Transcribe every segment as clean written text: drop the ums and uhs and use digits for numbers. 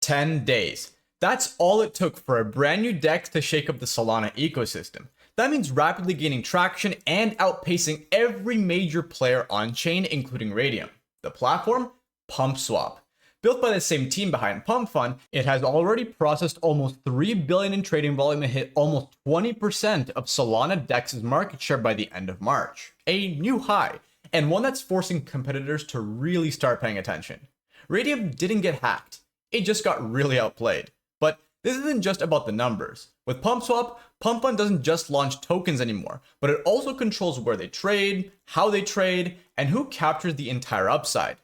10 days. That's all it took for a brand new DEX to shake up the Solana ecosystem. That means rapidly gaining traction and outpacing every major player on chain, including Raydium. The platform? PumpSwap. Built by the same team behind pump.fun, it has already processed almost 3 billion in trading volume and hit almost 20% of Solana DEX's market share by the end of March. A new high, and one that's forcing competitors to really start paying attention. Raydium didn't get hacked, it just got really outplayed. But this isn't just about the numbers. With PumpSwap, pump.fun doesn't just launch tokens anymore, but it also controls where they trade, how they trade, and who captures the entire upside.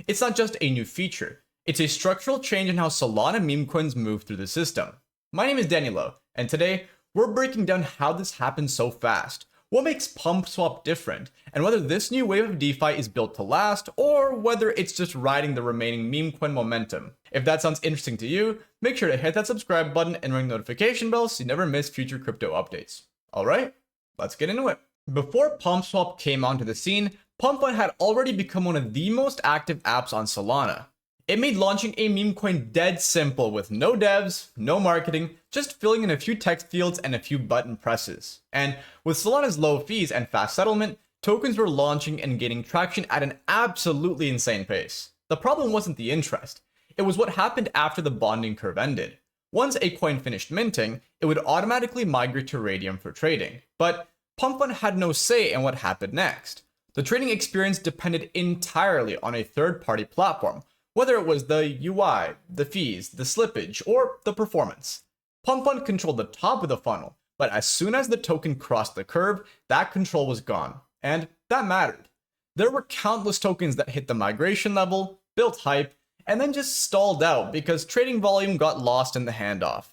It's not just a new feature, it's a structural change in how Solana meme coins move through the system. My name is Danilo, and today we're breaking down how this happened so fast, what makes PumpSwap different, and whether this new wave of DeFi is built to last, or whether it's just riding the remaining meme coin momentum. If that sounds interesting to you, make sure to hit that subscribe button and ring the notification bell so you never miss future crypto updates. Alright, let's get into it. Before PumpSwap came onto the scene, pump.fun had already become one of the most active apps on Solana. It made launching a meme coin dead simple with no devs, no marketing, just filling in a few text fields and a few button presses. And with Solana's low fees and fast settlement, tokens were launching and gaining traction at an absolutely insane pace. The problem wasn't the interest, it was what happened after the bonding curve ended. Once a coin finished minting, it would automatically migrate to Raydium for trading. But pump.fun had no say in what happened next. The trading experience depended entirely on a third-party platform, whether it was the UI, the fees, the slippage, or the performance. pump.fun controlled the top of the funnel, but as soon as the token crossed the curve, that control was gone. And that mattered. There were countless tokens that hit the migration level, built hype, and then just stalled out because trading volume got lost in the handoff.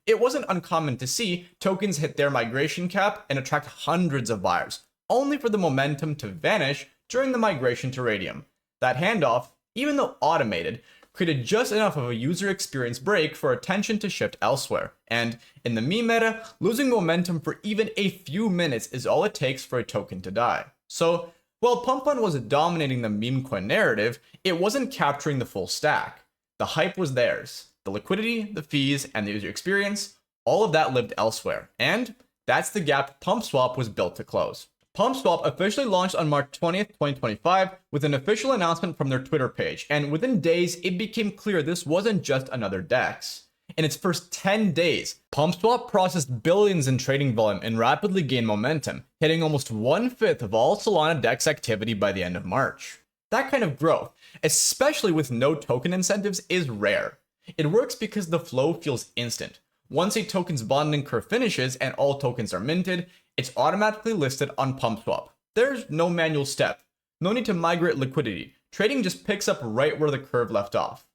It wasn't uncommon to see tokens hit their migration cap and attract hundreds of buyers, only for the momentum to vanish during the migration to Raydium. That handoff, even though automated, created just enough of a user experience break for attention to shift elsewhere. And in the meme meta, losing momentum for even a few minutes is all it takes for a token to die. So, while pump.fun was dominating the meme coin narrative, it wasn't capturing the full stack. The hype was theirs. The liquidity, the fees, and the user experience, all of that lived elsewhere. And that's the gap PumpSwap was built to close. PumpSwap officially launched on March 20th, 2025 with an official announcement from their Twitter page, and within days, it became clear this wasn't just another DEX. In its first 10 days, PumpSwap processed billions in trading volume and rapidly gained momentum, hitting almost 1/5 of all Solana DEX activity by the end of March. That kind of growth, especially with no token incentives, is rare. It works because the flow feels instant. Once a token's bonding curve finishes and all tokens are minted, it's automatically listed on PumpSwap. There's no manual step, no need to migrate liquidity. Trading just picks up right where the curve left off.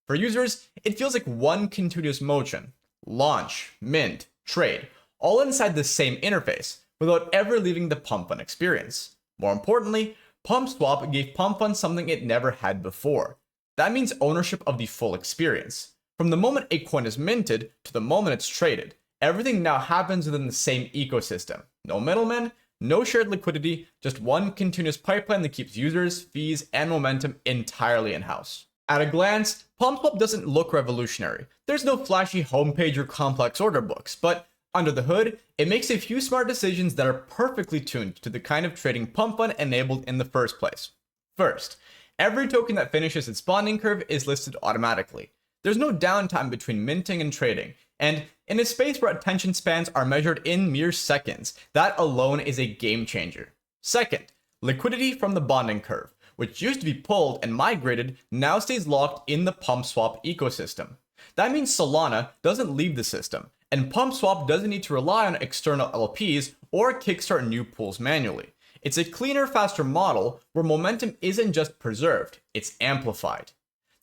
For users, it feels like one continuous motion. Launch, mint, trade, all inside the same interface, without ever leaving the pump.fun experience. More importantly, PumpSwap gave pump.fun something it never had before. That means ownership of the full experience. From the moment a coin is minted to the moment it's traded, everything now happens within the same ecosystem. No middlemen, no shared liquidity, just one continuous pipeline that keeps users, fees, and momentum entirely in-house. At a glance, PumpSwap doesn't look revolutionary. There's no flashy homepage or complex order books, but under the hood, it makes a few smart decisions that are perfectly tuned to the kind of trading pump.fun enabled in the first place. First, every token that finishes its bonding curve is listed automatically. There's no downtime between minting and trading, and in a space where attention spans are measured in mere seconds, that alone is a game changer. Second, liquidity from the bonding curve, which used to be pulled and migrated, now stays locked in the PumpSwap ecosystem. That means Solana doesn't leave the system, and PumpSwap doesn't need to rely on external LPs or kickstart new pools manually. It's a cleaner, faster model where momentum isn't just preserved, it's amplified.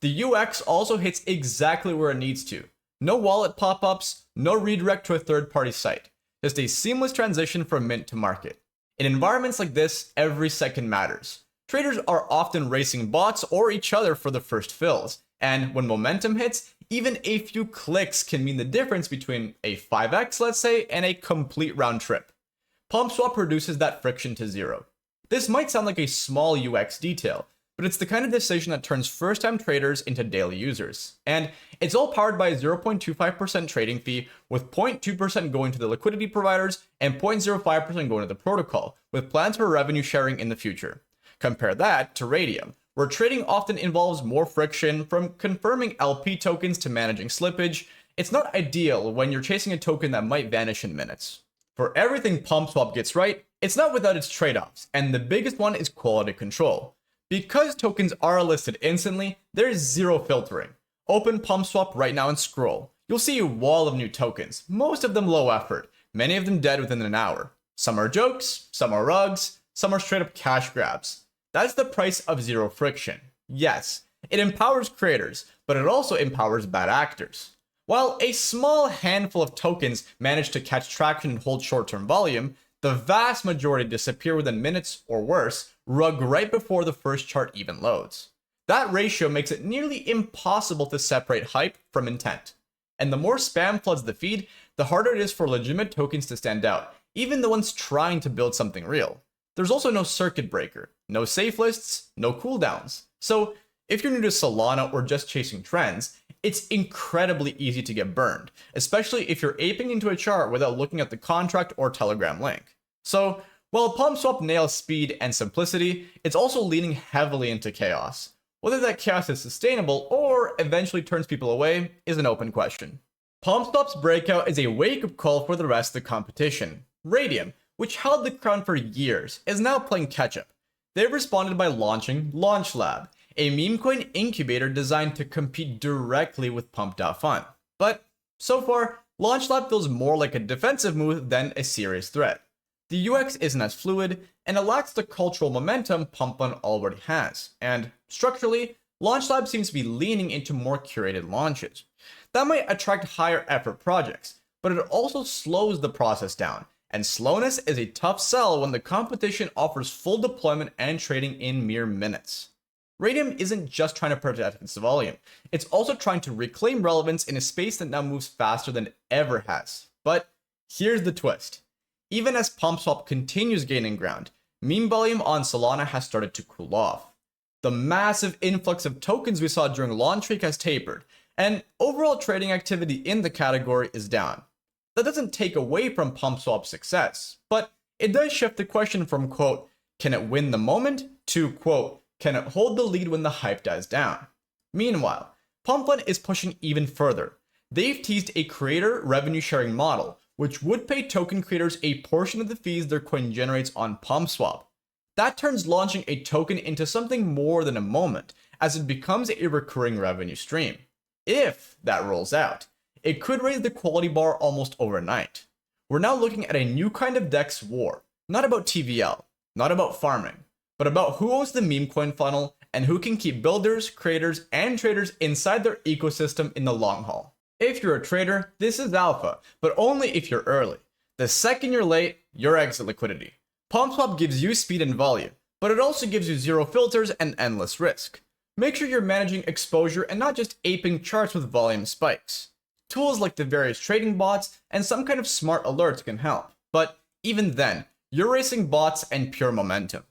The UX also hits exactly where it needs to. No wallet pop-ups, no redirect to a third-party site. Just a seamless transition from mint to market. In environments like this, every second matters. Traders are often racing bots or each other for the first fills, and when momentum hits, even a few clicks can mean the difference between a 5x, let's say, and a complete round trip. PumpSwap reduces that friction to zero. This might sound like a small UX detail, but it's the kind of decision that turns first-time traders into daily users. And it's all powered by a 0.25% trading fee, with 0.2% going to the liquidity providers and 0.05% going to the protocol, with plans for revenue sharing in the future. Compare that to Raydium, where trading often involves more friction, from confirming LP tokens to managing slippage. It's not ideal when you're chasing a token that might vanish in minutes. For everything PumpSwap gets right, it's not without its trade-offs, and the biggest one is quality control. Because tokens are listed instantly, there's zero filtering. Open PumpSwap right now and scroll. You'll see a wall of new tokens, most of them low effort, many of them dead within an hour. Some are jokes, some are rugs, some are straight up cash grabs. That's the price of zero friction. Yes, it empowers creators, but it also empowers bad actors. While a small handful of tokens manage to catch traction and hold short-term volume, the vast majority disappear within minutes or worse, rug right before the first chart even loads. That ratio makes it nearly impossible to separate hype from intent. And the more spam floods the feed, the harder it is for legitimate tokens to stand out, even the ones trying to build something real. There's also no circuit breaker, no safe lists, no cooldowns. So if you're new to Solana or just chasing trends, it's incredibly easy to get burned, especially if you're aping into a chart without looking at the contract or Telegram link. So while PumpSwap nails speed and simplicity, it's also leaning heavily into chaos. Whether that chaos is sustainable or eventually turns people away is an open question. PumpSwap's breakout is a wake-up call for the rest of the competition. Raydium, which held the crown for years, is now playing catch-up. They've responded by launching LaunchLab, a meme coin incubator designed to compete directly with pump.fun. But so far, LaunchLab feels more like a defensive move than a serious threat. The UX isn't as fluid, and it lacks the cultural momentum pump.fun already has. And structurally, LaunchLab seems to be leaning into more curated launches. That might attract higher effort projects, but it also slows the process down. And slowness is a tough sell when the competition offers full deployment and trading in mere minutes. Raydium isn't just trying to protect its volume, it's also trying to reclaim relevance in a space that now moves faster than it ever has. But here's the twist. Even as PumpSwap continues gaining ground, meme volume on Solana has started to cool off. The massive influx of tokens we saw during launch week has tapered, and overall trading activity in the category is down. That doesn't take away from PumpSwap's success, but it does shift the question from, quote, can it win the moment, to, quote, can it hold the lead when the hype dies down? Meanwhile, pump.fun is pushing even further. They've teased a creator revenue sharing model, which would pay token creators a portion of the fees their coin generates on PumpSwap. That turns launching a token into something more than a moment, as it becomes a recurring revenue stream. If that rolls out, it could raise the quality bar almost overnight. We're now looking at a new kind of DEX war, not about TVL, not about farming, but about who owns the meme coin funnel and who can keep builders, creators, and traders inside their ecosystem in the long haul. If you're a trader, this is alpha, but only if you're early. The second you're late, you're exit liquidity. PumpSwap gives you speed and volume, but it also gives you zero filters and endless risk. Make sure you're managing exposure and not just aping charts with volume spikes. Tools like the various trading bots and some kind of smart alerts can help, but even then, you're racing bots and pure momentum.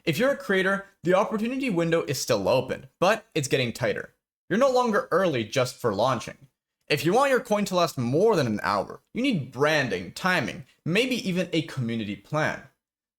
If you're a creator, the opportunity window is still open, but it's getting tighter. You're no longer early just for launching. If you want your coin to last more than an hour, you need branding, timing, maybe even a community plan.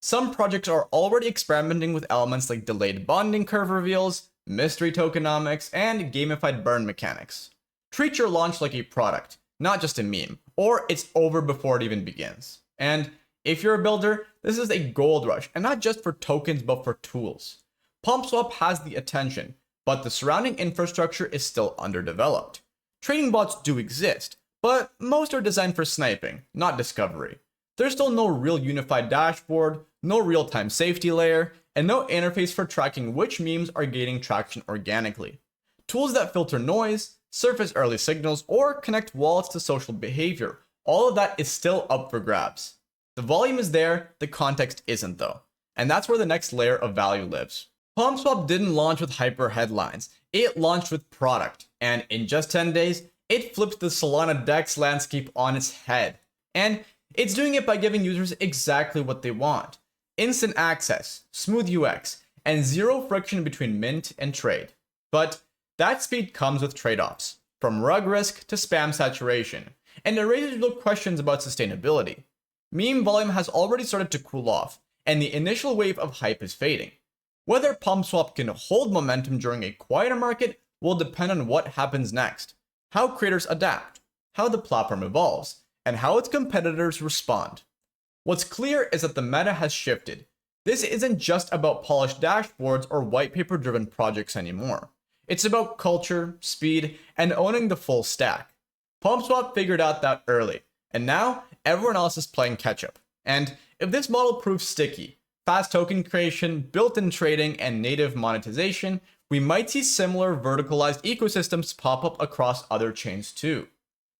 Some projects are already experimenting with elements like delayed bonding curve reveals, mystery tokenomics, and gamified burn mechanics. Treat your launch like a product, not just a meme, or it's over before it even begins. And if you're a builder, this is a gold rush, and not just for tokens, but for tools. PumpSwap has the attention, but the surrounding infrastructure is still underdeveloped. Trading bots do exist, but most are designed for sniping, not discovery. There's still no real unified dashboard, no real-time safety layer, and no interface for tracking which memes are gaining traction organically. Tools that filter noise, surface early signals, or connect wallets to social behavior, all of that is still up for grabs. The volume is there, the context isn't though. And that's where the next layer of value lives. PumpSwap didn't launch with hyper headlines, it launched with product, and in just 10 days, it flipped the Solana DEX landscape on its head. And it's doing it by giving users exactly what they want. Instant access, smooth UX, and zero friction between mint and trade. But that speed comes with trade-offs, from rug risk to spam saturation, and it raises real questions about sustainability. Meme volume has already started to cool off, and the initial wave of hype is fading. Whether PumpSwap can hold momentum during a quieter market will depend on what happens next, how creators adapt, how the platform evolves, and how its competitors respond. What's clear is that the meta has shifted. This isn't just about polished dashboards or white paper driven projects anymore. It's about culture, speed, and owning the full stack. PumpSwap figured out that early, and now everyone else is playing catch up. And if this model proves sticky, fast token creation, built-in trading, and native monetization, we might see similar verticalized ecosystems pop up across other chains too.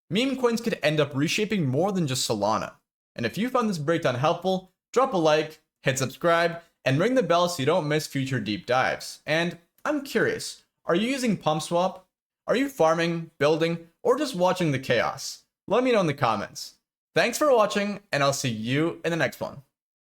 Meme coins could end up reshaping more than just Solana. And if you found this breakdown helpful, drop a like, hit subscribe, and ring the bell so you don't miss future deep dives. And I'm curious, are you using PumpSwap? Are you farming, building, or just watching the chaos? Let me know in the comments. Thanks for watching, and I'll see you in the next one.